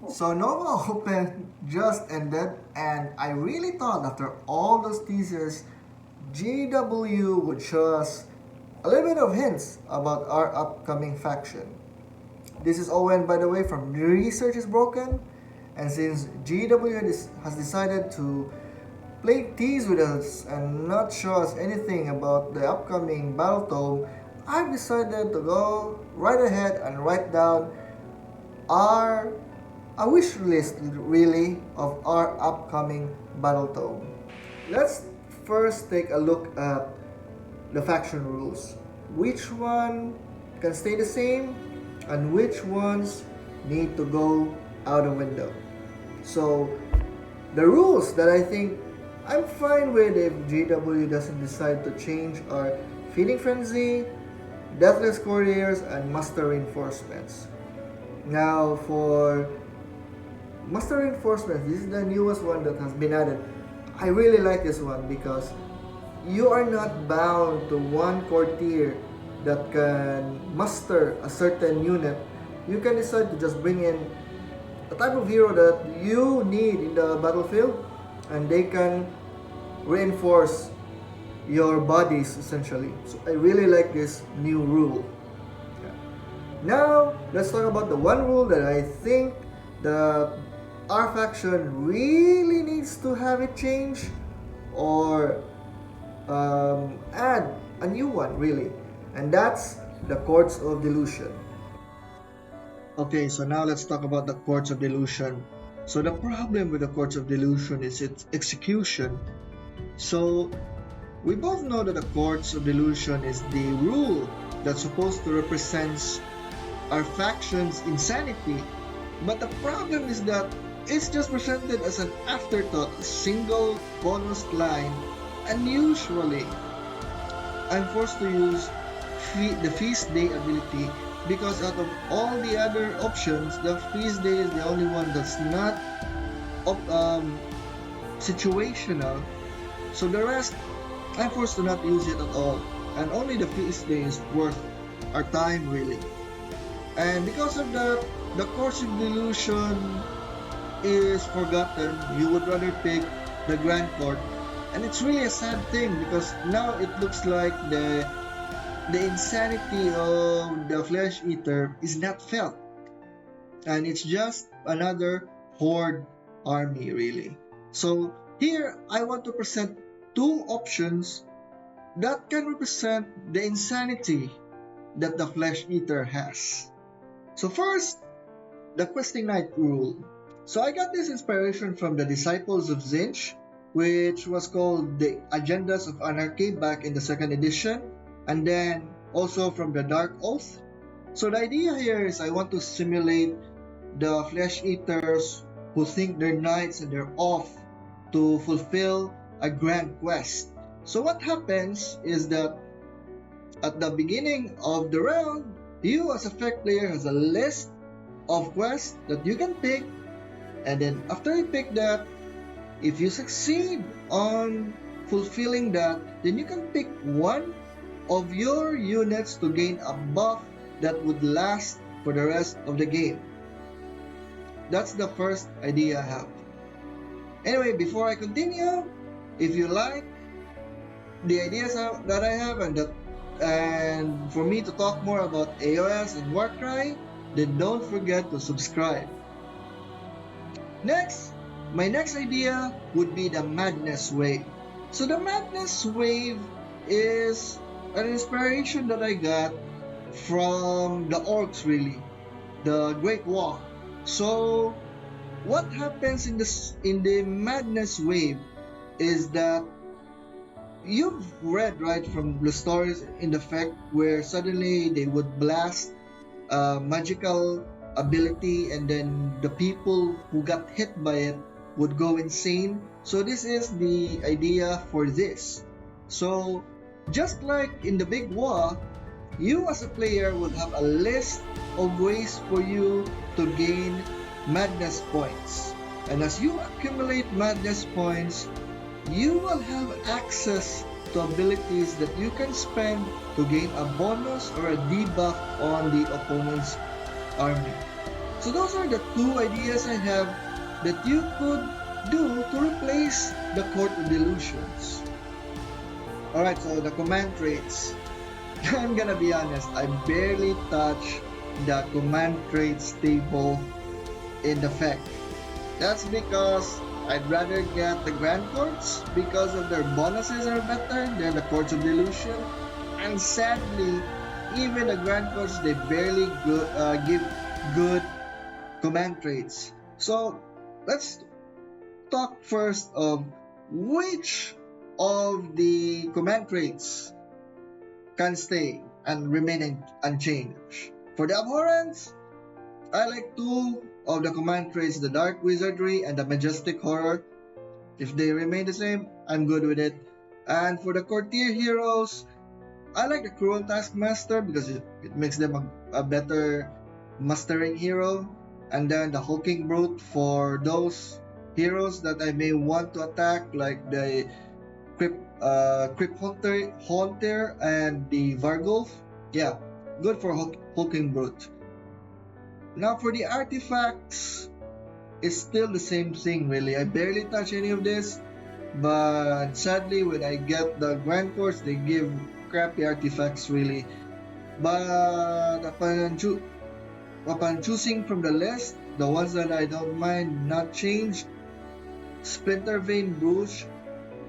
So Nova Open just ended, and I really thought after all those teasers, GW would show us a little bit of hints about our upcoming faction. This is Owen, by the way, from Research is Broken, and since GW has decided to play tease with us and not show us anything about the upcoming Battletome, I've decided to go right ahead and write down our a wish list really of our upcoming Battletome. Let's first take a look at the faction rules. Which one can stay the same and which ones need to go out the window. So the rules that I think I'm fine with if GW doesn't decide to change are Feeding Frenzy, Deathless Couriers, and Master Reinforcements. Now for Master Reinforcements, this is the newest one that has been added. I really like this one because you are not bound to one core tier that can muster a certain unit. You can decide to just bring in a type of hero that you need in the battlefield, and they can reinforce your bodies essentially. So I really like this new rule. Now let's talk about the one rule that I think that our faction really needs to have it change or add a new one really, and that's the Courts of Delusion. Okay, so now let's talk about the Courts of Delusion. So the problem with the Courts of Delusion is its execution. So we both know that the Courts of Delusion is the rule that's supposed to represent our faction's insanity, but the problem is that it's just presented as an afterthought, a single bonus line, and usually I'm forced to use the Feast Day ability because out of all the other options, the Feast Day is the only one that's not situational. So the rest, I'm forced to not use it at all, and only the Feast Day is worth our time really. And because of that, the Course of Delusion is forgotten. You would rather pick the Grand Court, and it's really a sad thing because now it looks like the insanity of the Flesh Eater is not felt, and it's just another horde army really. So here I want to present two options that can represent the insanity that the Flesh Eater has. So first, the Questing Knight rule. So I got this inspiration from the Disciples of Zinch, which was called the Agendas of Anarchy back in the 2nd edition, and then also from the Dark Oath. So the idea here is I want to simulate the Flesh Eaters who think they're knights and they're off to fulfill a grand quest. So what happens is that at the beginning of the round, you as a Fect player has a list of quests that you can pick, and then after you pick that, if you succeed on fulfilling that, then you can pick one of your units to gain a buff that would last for the rest of the game. That's the first idea I have. Anyway, before I continue, if you like the ideas that I have and for me to talk more about AOS and Warcry, then don't forget to subscribe. Next, my next idea would be the Madness Wave. So the Madness Wave is an inspiration that I got from the orcs really, the Great War. So what happens in the Madness Wave is that you've read right from the stories in the fact where suddenly they would blast a magical ability and then the people who got hit by it would go insane. So this is the idea for this. So just like in the Big War, you as a player would have a list of ways for you to gain madness points, and as you accumulate madness points, you will have access to abilities that you can spend to gain a bonus or a debuff on the opponent's army. So those are the two ideas I have that you could do to replace the Court of Delusions. Alright, so the command traits. I'm gonna be honest, I barely touch the command traits table in the FAQ. That's because I'd rather get the Grand Courts because of their bonuses are better than the Courts of Delusion. And sadly, even the Grand Courts, they barely give good command traits. So let's talk first of which of the command traits can stay and remain unchanged. For the Abhorrence, I like two of the command traits, the Dark Wizardry and the Majestic Horror. If they remain the same, I'm good with it. And for the Courtier heroes, I like the Cruel Taskmaster because it makes them a better mastering hero. And then the Hulking Brute for those heroes that I may want to attack, like the Crypt Haunter and the Vargulf. Yeah, good for Hulking Brute. Now for the artifacts, it's still the same thing really. I barely touch any of this, but sadly when I get the Grand Courts, they give crappy artifacts really. But upon choosing from the list, the ones that I don't mind not changed, Splinter Vein Brooch,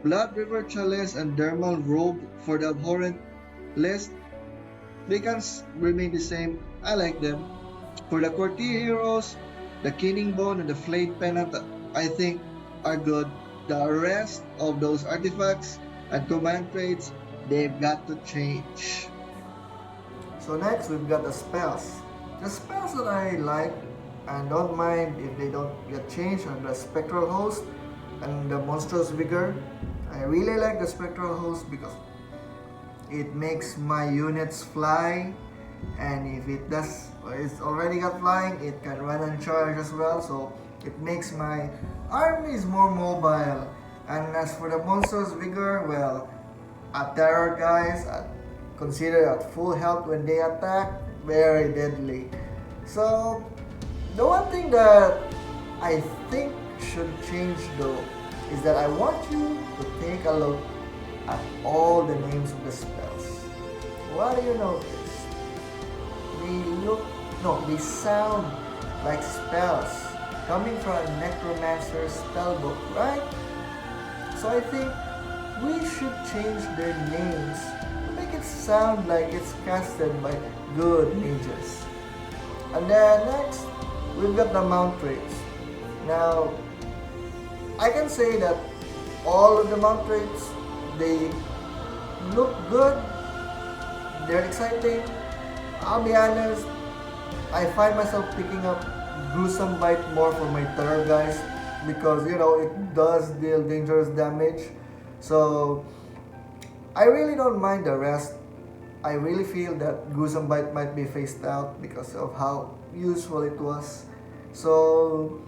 Blood River Chalice, and Dermal Robe for the Abhorrent list, they can remain the same. I like them. For the Courtier heroes, the Keening Bone and the Flayed Pennant, I think, are good. The rest of those artifacts and command traits, they've got to change. So next, we've got the spells. The spells that I like and don't mind if they don't get changed are the Spectral Host and the Monstrous Vigor. I really like the Spectral Host because it makes my units fly, and if it's already got flying, it can run and charge as well, so it makes my armies more mobile. And as for the Monstrous Vigor, well, at terror guys, consider at full health when they attack, very deadly. So the one thing that I think should change though is that I want you to take a look at all the names of the spells. What do you notice? They sound like spells coming from a necromancer's spellbook, right? So I think we should change their names to make it sound like it's casted by good mages. And then next, we've got the mount traits. Now, I can say that all of the mount traits, they look good, they're exciting. I'll be honest, I find myself picking up Gruesome Bite more for my terror guys because it does deal dangerous damage. So I really don't mind the rest. I really feel that Gruesome Bite might be phased out because of how useful it was. So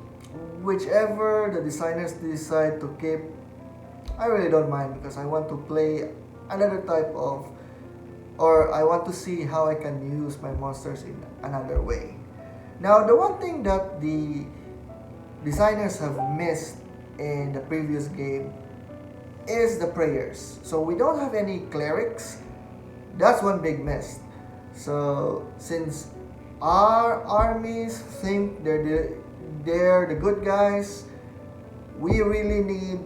whichever the designers decide to keep, I really don't mind because I want to play another type of, or I want to see how I can use my monsters in another way. Now, the one thing that the designers have missed in the previous game is the prayers. So we don't have any clerics. That's one big miss. So since our armies think they're the good guys, we really need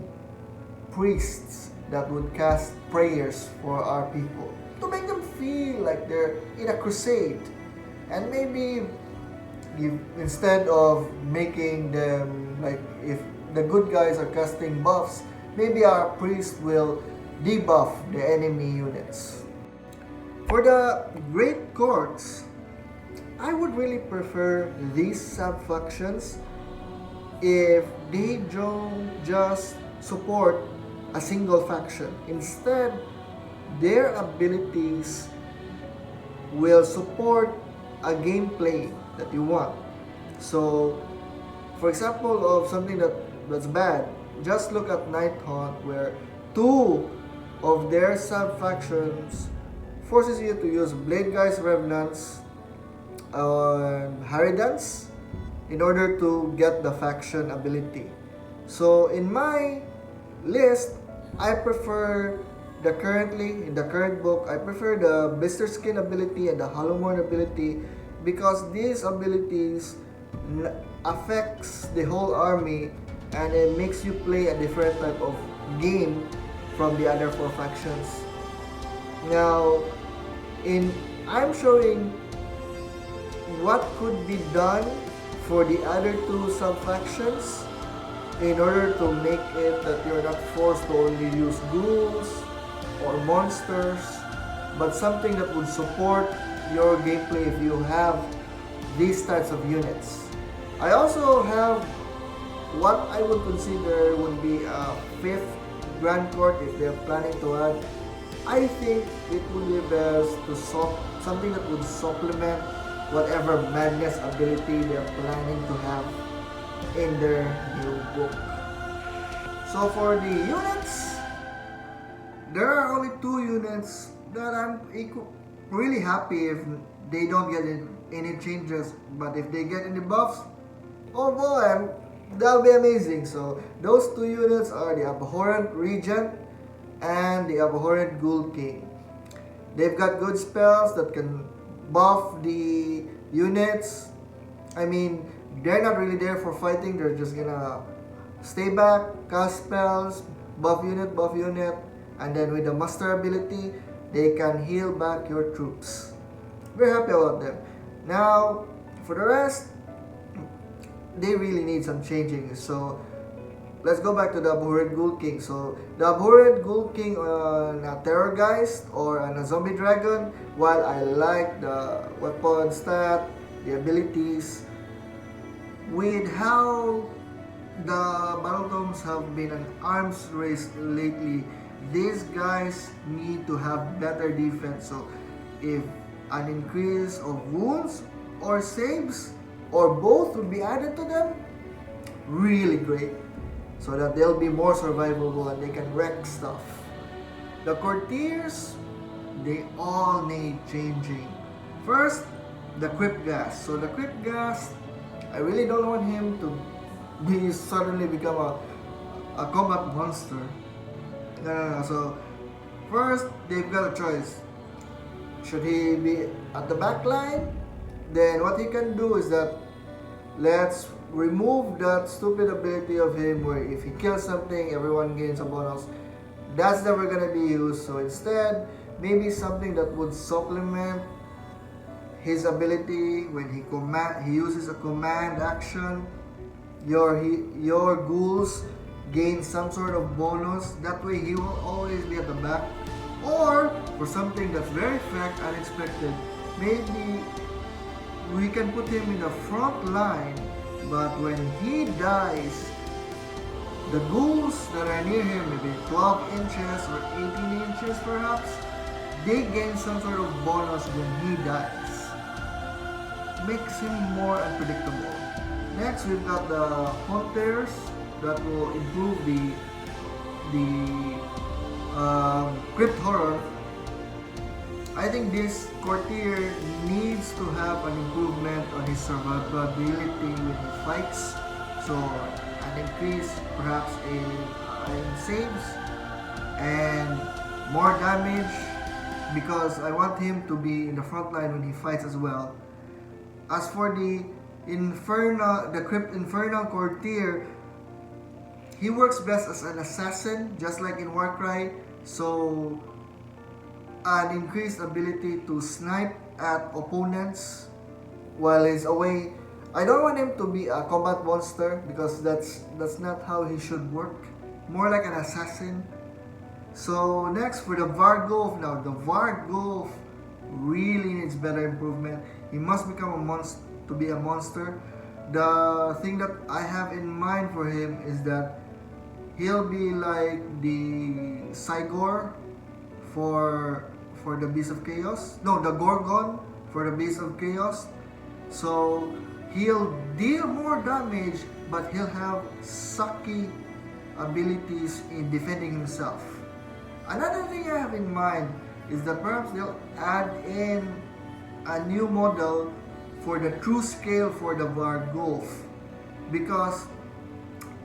priests that would cast prayers for our people to make them feel like they're in a crusade. And maybe instead of making them like, if the good guys are casting buffs, maybe our priest will debuff the enemy units. For the Great Courts, I would really prefer these sub-factions if they don't just support a single faction. Instead, their abilities will support a gameplay that you want. So, for example of something that's bad, just look at Nighthaunt, where two of their sub-factions forces you to use Blade Guys Revenants, Harridans, in order to get the faction ability. So in my list, I prefer in the current book, I prefer the Blister Skin ability and the Hollowmorn ability because these abilities affects the whole army and it makes you play a different type of game from the other four factions. Now, I'm showing what could be done for the other two sub-factions in order to make it that you're not forced to only use ghouls or monsters, but something that would support your gameplay if you have these types of units. I also have what I would consider would be a fifth Grand Court if they're planning to add. I think it would be best to something that would supplement whatever madness ability they're planning to have in their new book. So for the units, there are only two units that I'm really happy if they don't get any changes, but if they get any buffs, oh boy, that'll be amazing. So those two units are the Abhorrent Regent and the Abhorrent Ghoul King. They've got good spells that can buff the units. I mean, they're not really there for fighting, they're just gonna stay back, cast spells, buff unit, and then with the master ability, they can heal back your troops. Very happy about them. Now, for the rest, they really need some changing. So, let's go back to the Abhorrent Ghoul King. So, the Abhorrent Ghoul King on a Terrorgeist or on a Zombie Dragon, while I like the weapon stat, the abilities, with how the Battletomes have been an arms race lately, these guys need to have better defense. So if an increase of wounds or saves or both would be added to them, really great, so that they'll be more survivable and they can wreck stuff. The Courtiers, they all need changing. First, the Crypt Gas. So the Crypt Gas, I really don't want him to suddenly become a combat monster. No. So first, they've got a choice. Should he be at the back line? Then what he can do is that let's remove that stupid ability of him where if he kills something, everyone gains a bonus. That's never gonna be used. So instead, maybe something that would supplement his ability when he uses a command action. Your ghouls gain some sort of bonus. That way he will always be at the back. Or for something that's very unexpected, maybe we can put him in the front line, but when he dies, the ghouls that are near him, maybe 12 inches or 18 inches perhaps, they gain some sort of bonus when he dies. Makes him more unpredictable. Next, we've got the Hunters that will improve the Crypt Horror. I think this Courtier needs to have an improvement on his survivability when he fights. So an increase perhaps in saves and more damage, because I want him to be in the front line when he fights as well. As for the Crypt Infernal Courtier, he works best as an assassin, just like in Warcry. So an increased ability to snipe at opponents while he's away. I don't want him to be a combat monster because that's not how he should work. More like an assassin. So next, for the Vargolf. Now the Vargolf really needs better improvement. He must become a monster to be a monster. The thing that I have in mind for him is that he'll be like the Cygor for the Beast of Chaos. No, the Gorgon for the Beast of Chaos. So he'll deal more damage, but he'll have sucky abilities in defending himself. Another thing I have in mind is that perhaps they'll add in a new model for the true scale for the Vargulf, because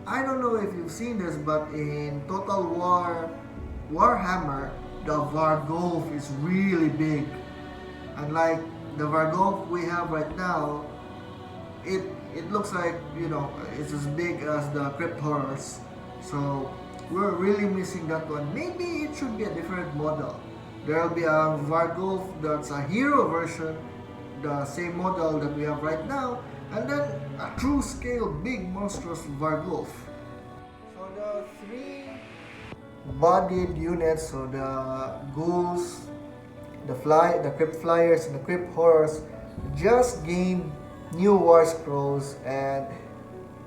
I don't know if you've seen this, but in Total War Warhammer, the Vargulf is really big. Unlike the Vargulf we have right now, it looks like, it's as big as the Crypt Horrors. So we're really missing that one. Maybe it should be a different model. There'll be a Vargulf that's a hero version, the same model that we have right now, and then a true scale big monstrous Vargulf. So the three bodied units, so the ghouls, the crypt flyers, and the crypt horrors just gained new war scrolls, and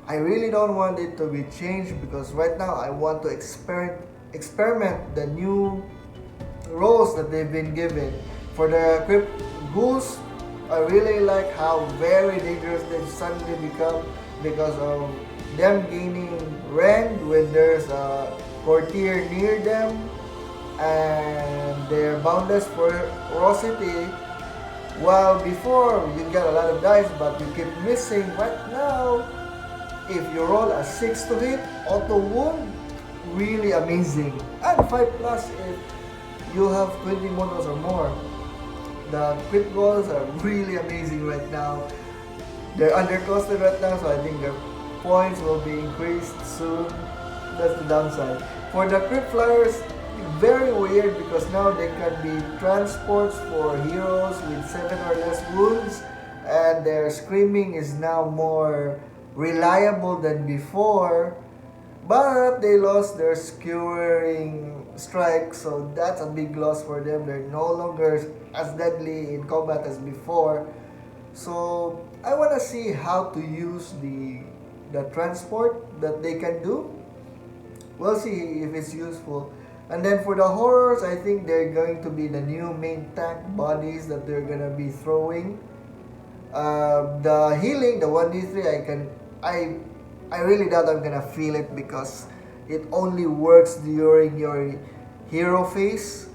I really don't want it to be changed because right now I want to experiment the new roles that they've been given. For the crypt ghouls, I really like how very dangerous they've suddenly become because of them gaining rend when there's a courtier near them, and their boundless ferocity. While before you get a lot of dice but you keep missing, right now if you roll a 6 to hit, auto wound, really amazing. And 5 plus if you have 20 models or more. The crit rolls are really amazing right now. They're undercosted right now, so I think their points will be increased soon. That's the downside. For the crit flyers, very weird because now they can be transports for heroes with 7 or less wounds, and their screaming is now more reliable than before, but they lost their skewering strike, so that's a big loss for them. They're no longer as deadly in combat as before. So I want to see how to use the transport that they can do. We'll see if it's useful. And then for the horrors, I think they're going to be the new main tank bodies that they're gonna be throwing. The healing, the 1d3, I really doubt I'm gonna feel it because it only works during your hero phase.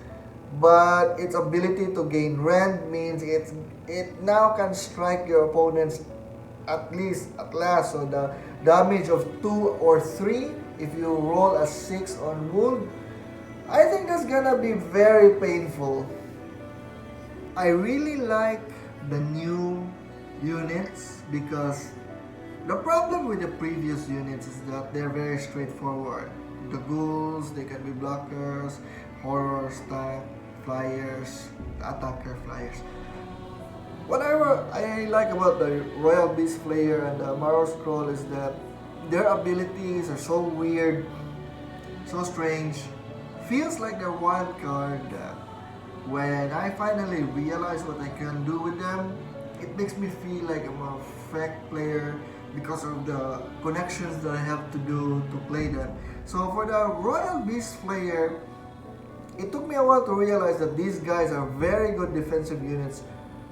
But its ability to gain rend means it now can strike your opponents at last. So the damage of 2 or 3 if you roll a 6 on wound, I think that's gonna be very painful. I really like the new units because the problem with the previous units is that they're very straightforward. The ghouls, they can be blockers, horrors, tank, flyers, attacker flyers. Whatever I like about the Royal Beast Player and the Marrow Scroll is that their abilities are so weird, so strange. Feels like they're wild card. When I finally realize what I can do with them, it makes me feel like I'm a fake player because of the connections that I have to do to play them. So for the Royal Beast Player, it took me a while to realize that these guys are very good defensive units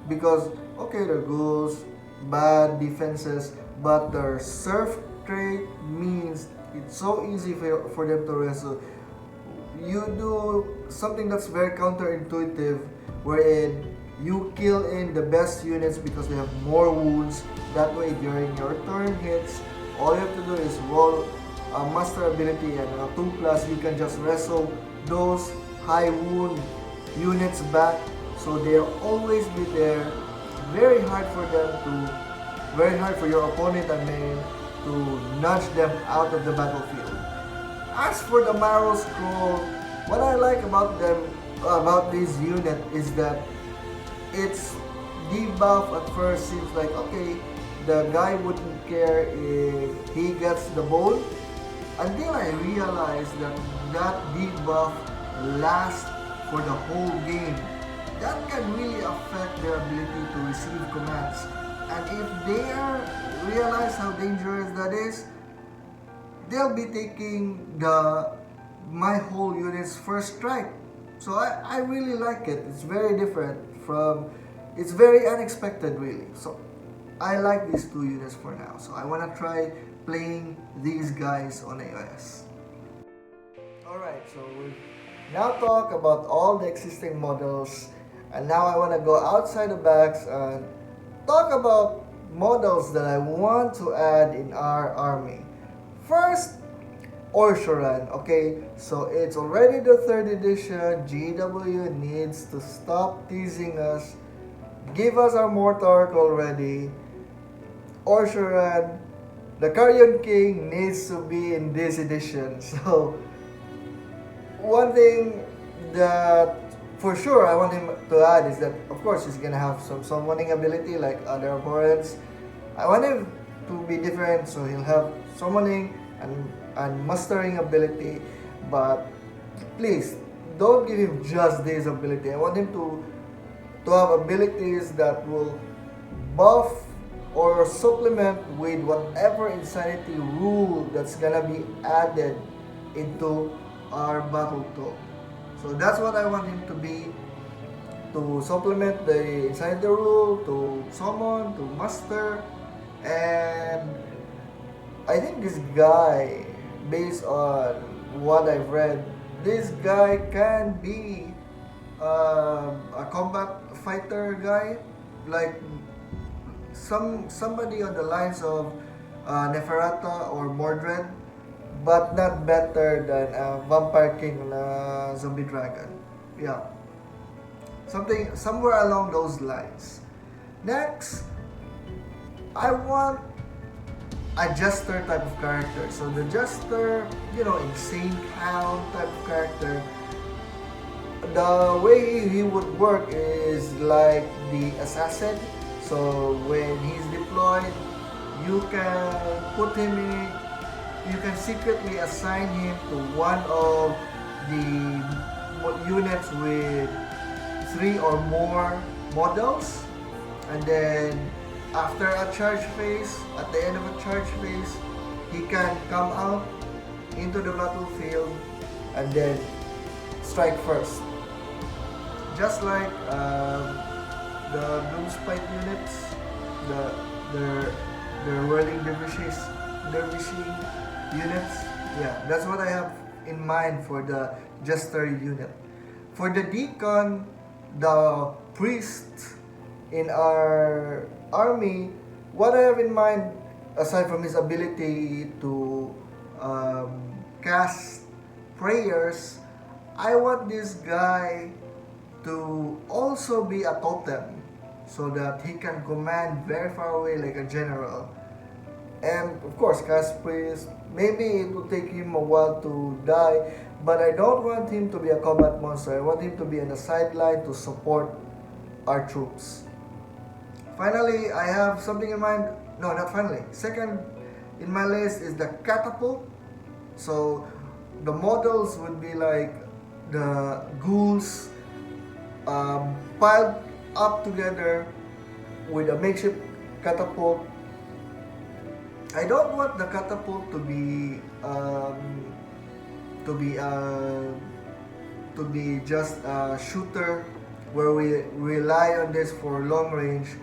because, okay, they're ghouls, bad defenses, but their surf trait means it's so easy for them to wrestle. You do something that's very counterintuitive wherein you kill in the best units because they have more wounds. That way during your turn hits, all you have to do is roll a master ability and a 2+, you can just wrestle those high wound units back, so they'll always be there. Very hard for your opponent to nudge them out of the battlefield. As for the Marrow Scroll, what I like about this unit is that its debuff at first seems like, okay, the guy wouldn't care if he gets the bone, until I realized that debuff lasts for the whole game. That can really affect their ability to receive commands. And if they realize how dangerous that is, they'll be taking my whole unit's first strike. So I really like it. It's very different it's very unexpected really. So I like these two units for now. So I want to try playing these guys on AOS. Alright, so we now talk about all the existing models. And now I want to go outside the box and talk about models that I want to add in our army. First, Orshoran, okay? So it's already the 3rd edition. GW needs to stop teasing us. Give us our Mortark already. Orshoran, the Carrion King, needs to be in this edition. So, one thing that for sure I want him to add is that, of course, he's gonna have some summoning ability like other opponents. I want him to be different, so he'll have summoning and mustering ability, but please don't give him just this ability. I want him to have abilities that will buff or supplement with whatever insanity rule that's gonna be added into our Battletome. So that's what I want him to be, to supplement the insanity rule, to summon, to muster, and I think this guy, based on what I've read, this guy can be a combat fighter guy, like somebody on the lines of Neferata or Mordred, but not better than a Vampire King and a Zombie Dragon. Yeah, something somewhere along those lines. Next, I want a Jester type of character. So the Jester, insane count type of character. The way he would work is like the assassin. So when he's deployed, you can put him in. You can secretly assign him to one of the units with 3 or more models, and then after a charge phase, at the end of a charge phase, he can come out into the battlefield and then strike first. Just like the Doomspite units, the whirling dervishing units. Yeah, that's what I have in mind for the Jester unit. For the Deacon, the priest in our army, what I have in mind, aside from his ability to cast prayers, I want this guy to also be a totem so that he can command very far away like a general. And of course, cast priest, maybe it will take him a while to die, but I don't want him to be a combat monster. I want him to be on the sideline to support our troops. Finally, I have something in mind. No, not finally. Second in my list is the catapult. So the models would be like the ghouls piled up together with a makeshift catapult. I don't want the catapult to be just a shooter where we rely on this for long range,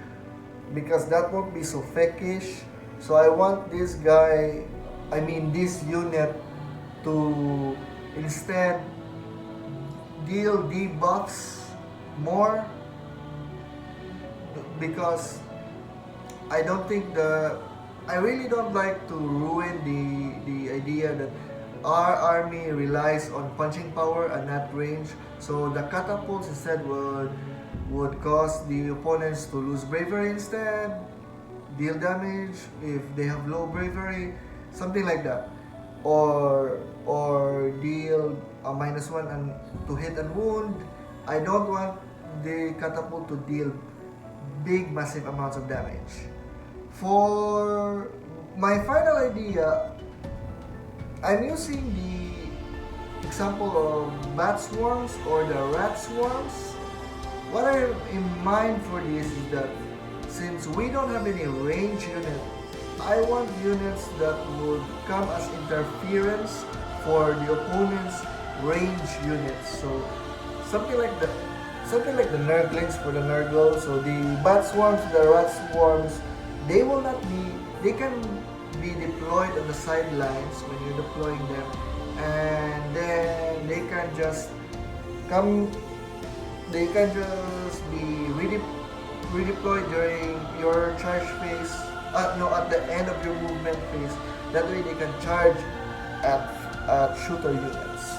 because that won't be so fakish. So I want this unit to instead deal debuffs more, because I really don't like to ruin the idea that our army relies on punching power and not range. So the catapults instead would cause the opponents to lose bravery instead, deal damage if they have low bravery, something like that, or deal a -1 and to hit and wound. I don't want the catapult to deal big massive amounts of damage. For my final idea, I'm using the example of bat swarms or the rat swarms. What I have in mind for this is that since we don't have any range unit, I want units that would come as interference for the opponent's range units. So something like the Nurglings for the Nurgle. So the bat swarms, the rat swarms, they can be deployed on the sidelines when you're deploying them, and then they can just be redeploy during your charge phase, no, at the end of your movement phase. That way they can charge at shooter units.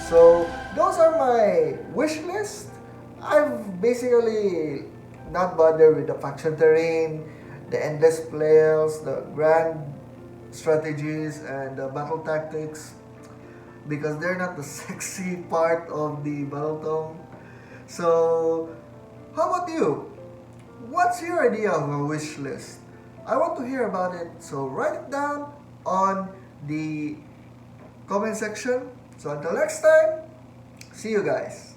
So those are my wish list. I've basically not bothered with the faction terrain, the endless players, the grand strategies, and the battle tactics because they're not the sexy part of the Battletome. So, how about you? What's your idea of a wish list? I want to hear about it, so write it down on the comment section. So until next time, see you guys.